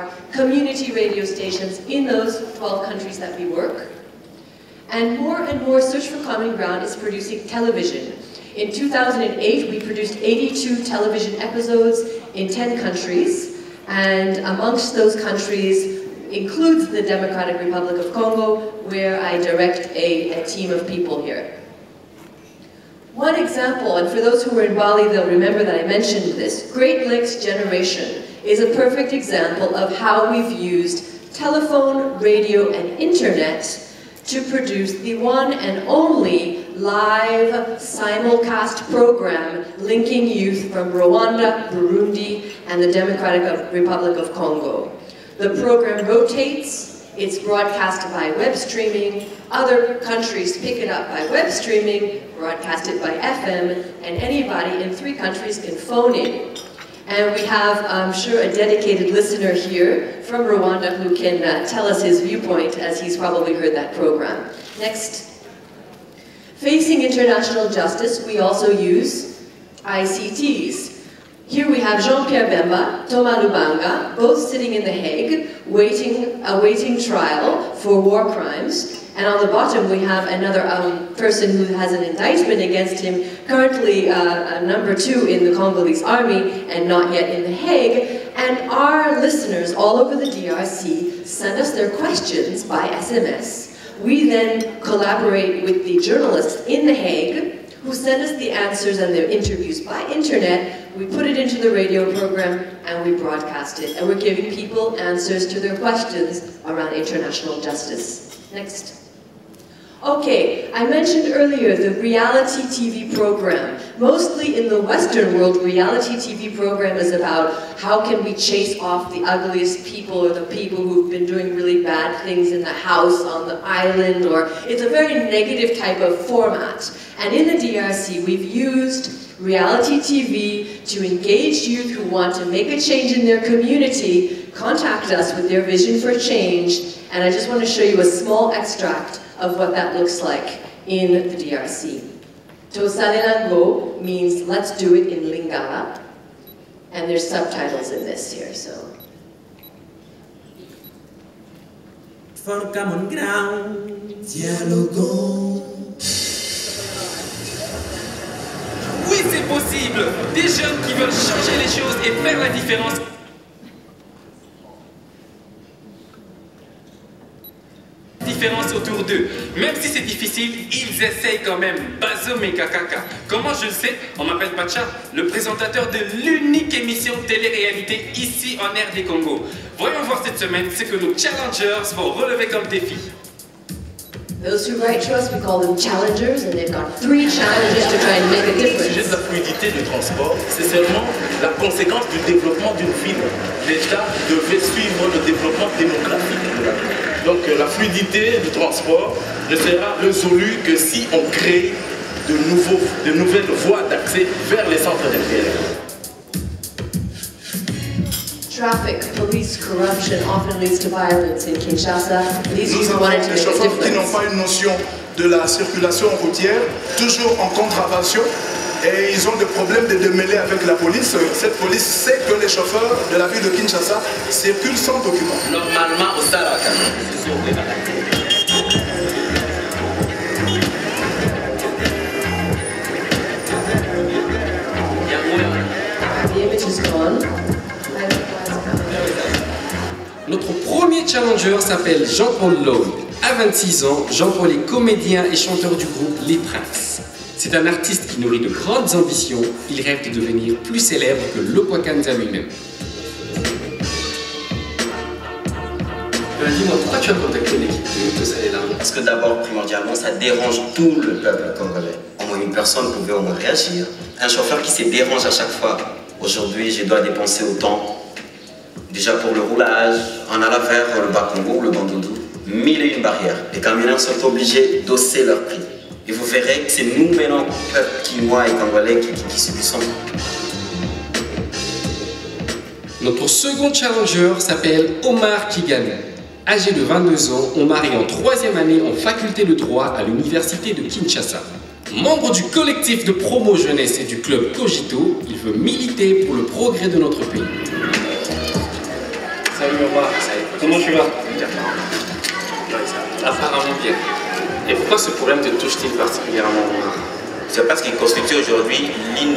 are community radio stations in those 12 countries that we work. And more Search for Common Ground is producing television. In 2008, we produced 82 television episodes in 10 countries, and amongst those countries includes the Democratic Republic of Congo, where I direct a team of people here. One example, and for those who were in Bali, they'll remember that I mentioned this, Great Lakes Generation is a perfect example of how we've used telephone, radio, and internet to produce the one and only live simulcast program linking youth from Rwanda, Burundi, and the Democratic Republic of Congo. The program rotates. It's broadcast by web streaming. Other countries pick it up by web streaming, broadcast it by FM, and anybody in 3 countries can phone in. And we have, I'm sure, a dedicated listener here from Rwanda who can tell us his viewpoint, as he's probably heard that program. Next. Facing international justice, we also use ICTs. Here we have Jean-Pierre Bemba, Thomas Lubanga, both sitting in The Hague, awaiting trial for war crimes. And on the bottom we have another person who has an indictment against him, currently number 2 in the Congolese army and not yet in The Hague. And our listeners all over the DRC send us their questions by SMS. We then collaborate with the journalists in The Hague who send us the answers and their interviews by internet. We put it into the radio program and we broadcast it. And we're giving people answers to their questions around international justice. Next. Okay, I mentioned earlier the reality TV program. Mostly in the Western world, reality TV program is about how can we chase off the ugliest people or the people who've been doing really bad things in the house, on the island, or it's a very negative type of format. And in the DRC, we've used reality TV to engage youth who want to make a change in their community, contact us with their vision for change, and I just want to show you a small extract of what that looks like in the DRC. Tosalelango means let's do it in Lingala, and there's subtitles in this here, so. For common ground, dialoguons. Oui, c'est possible! Des jeunes qui veulent changer les choses et faire la différence. Autour d'eux. Même si c'est difficile, ils essayent quand même. Bazo Mekakaka. Comment je le sais? On m'appelle Pacha, le présentateur de l'unique émission de télé-réalité ici en RD Congo. Voyons voir cette semaine ce que nos challengers vont relever comme défi. Those who write to us, we call them challengers, and they've got 3 challenges to try and make a difference. Le sujet de la fluidité du transport, c'est seulement la conséquence du développement d'une ville. L'État devait suivre le développement démographique de la ville. Donc la fluidité du transport ne sera résolue que si on crée de nouvelles voies d'accès vers les centres d'intérêt. Traffic, police, corruption often leads to violence in Kinshasa. These youth wanted to make a difference. Nous avons des chauffeurs qui n'ont pas une notion de la circulation routière, toujours en contravention, et ils ont des problèmes de démêler avec la police. Cette police sait que les chauffeurs de la ville de Kinshasa circulent sans document. Normalement, au Saraka. The image is gone. Notre premier challenger s'appelle Jean-Paul Lloyd. À 26 ans, Jean-Paul est comédien et chanteur du groupe Les Princes. C'est un artiste qui nourrit de grandes ambitions. Il rêve de devenir plus célèbre que Lokwakanza lui-même. Dis-moi, pourquoi tu as contacté l'équipe de Sathira-Dhammasathan? Parce que d'abord, primordialement, ça dérange tout le peuple congolais. Au moins une personne pouvait au moins réagir. Un chauffeur qui se dérange à chaque fois. Aujourd'hui, je dois dépenser autant. Déjà pour le roulage, en allant vers le Bas-Congo, le Bandoudou, 1001 barrières. Les camionneurs sont obligés d'hausser leur prix. Et vous verrez que c'est nous maintenant, peuple quinois et congolais, qui subissons. Notre second challenger s'appelle Omar Kigane. Âgé de 22 ans, Omar est en 3e année en faculté de droit à l'université de Kinshasa. Membre du collectif de promo jeunesse et du club Cogito, il veut militer pour le progrès de notre pays. Ça Salut Omar, comment tu vas? Apparemment bien. Et pourquoi ce problème te touche-t-il particulièrement, Omar? C'est parce qu'il constitue aujourd'hui l'une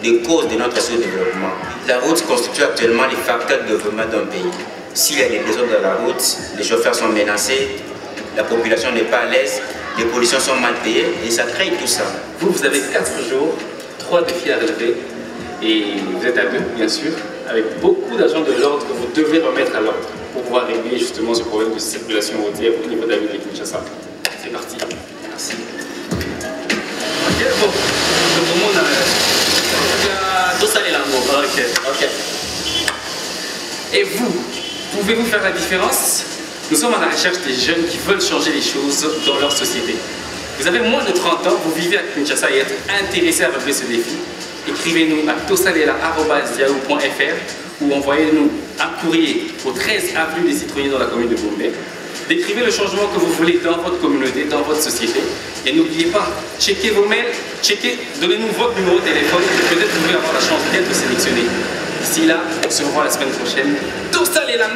des causes de notre sous-développement. La route constitue actuellement les facteurs de développement d'un pays. S'il y a des désordres dans la route, les chauffeurs sont menacés, la population n'est pas à l'aise, les pollutions sont mal payées et ça crée tout ça. Vous avez 4 jours, 3 défis à relever et vous êtes à 2, bien sûr, avec beaucoup d'agents de l'ordre que vous devez remettre à l'ordre pour pouvoir régler justement ce problème de circulation routière au niveau de la ville de Kinshasa. C'est parti. Merci. Ok, bon. Donc, au monde, Ok. Et vous, pouvez-vous faire la différence? Nous sommes à la recherche des jeunes qui veulent changer les choses dans leur société. Vous avez moins de 30 ans, vous vivez à Kinshasa et êtes intéressé à relever ce défi. Écrivez-nous à tosalela@yahoo.fr ou envoyez-nous un courrier au 13 avenue des Citoyens dans la commune de Gomes. Décrivez le changement que vous voulez dans votre communauté, dans votre société. Et n'oubliez pas, checkez vos mails, donnez-nous votre numéro de téléphone. Peut-être vous pouvez avoir la chance d'être sélectionné. D'ici là, on se revoit la semaine prochaine. Tosalela!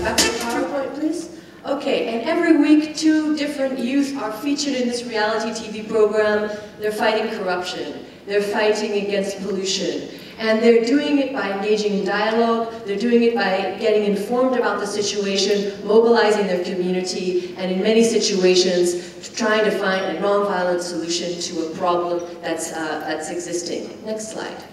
Back to the PowerPoint, please. Okay, and every week 2 different youth are featured in this reality TV program. They're fighting corruption. They're fighting against pollution. And they're doing it by engaging in dialogue. They're doing it by getting informed about the situation, mobilizing their community, and in many situations, trying to find a non-violent solution to a problem that's existing. Next slide.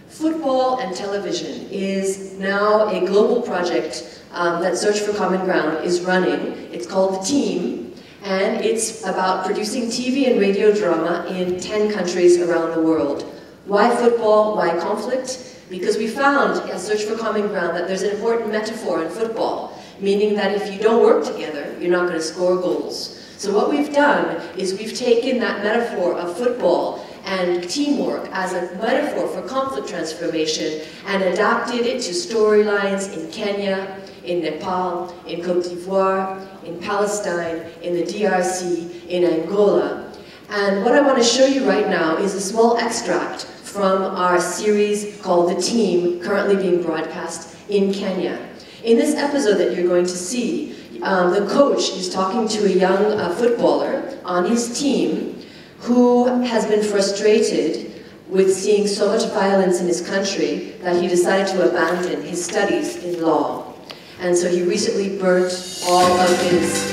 Football and television is now a global project that Search for Common Ground is running. It's called The Team, and it's about producing TV and radio drama in 10 countries around the world. Why football? Why conflict? Because we found at Search for Common Ground that there's an important metaphor in football, meaning that if you don't work together, you're not going to score goals. So what we've done is we've taken that metaphor of football and teamwork as a metaphor for conflict transformation and adapted it to storylines in Kenya, in Nepal, in Côte d'Ivoire, in Palestine, in the DRC, in Angola. And what I want to show you right now is a small extract from our series called The Team, currently being broadcast in Kenya. In this episode that you're going to see, the coach is talking to a young footballer on his team who has been frustrated with seeing so much violence in his country that he decided to abandon his studies in law. And so he recently burnt all of his,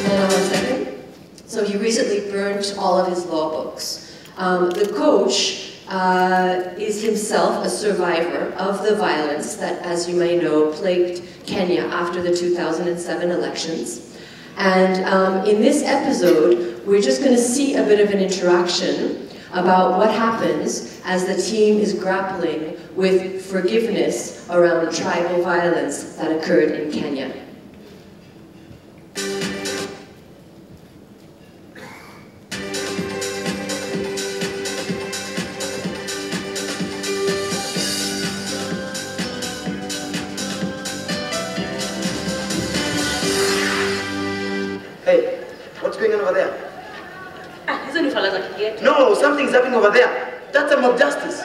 hold on 1 second. So he recently burnt all of his law books. The coach is himself a survivor of the violence that, as you may know, plagued Kenya after the 2007 elections. And in this episode, we're just going to see a bit of an interaction about what happens as the team is grappling with forgiveness around tribal violence that occurred in Kenya. Hey, what's going on over there? No, something's happening over there. That's a mob justice.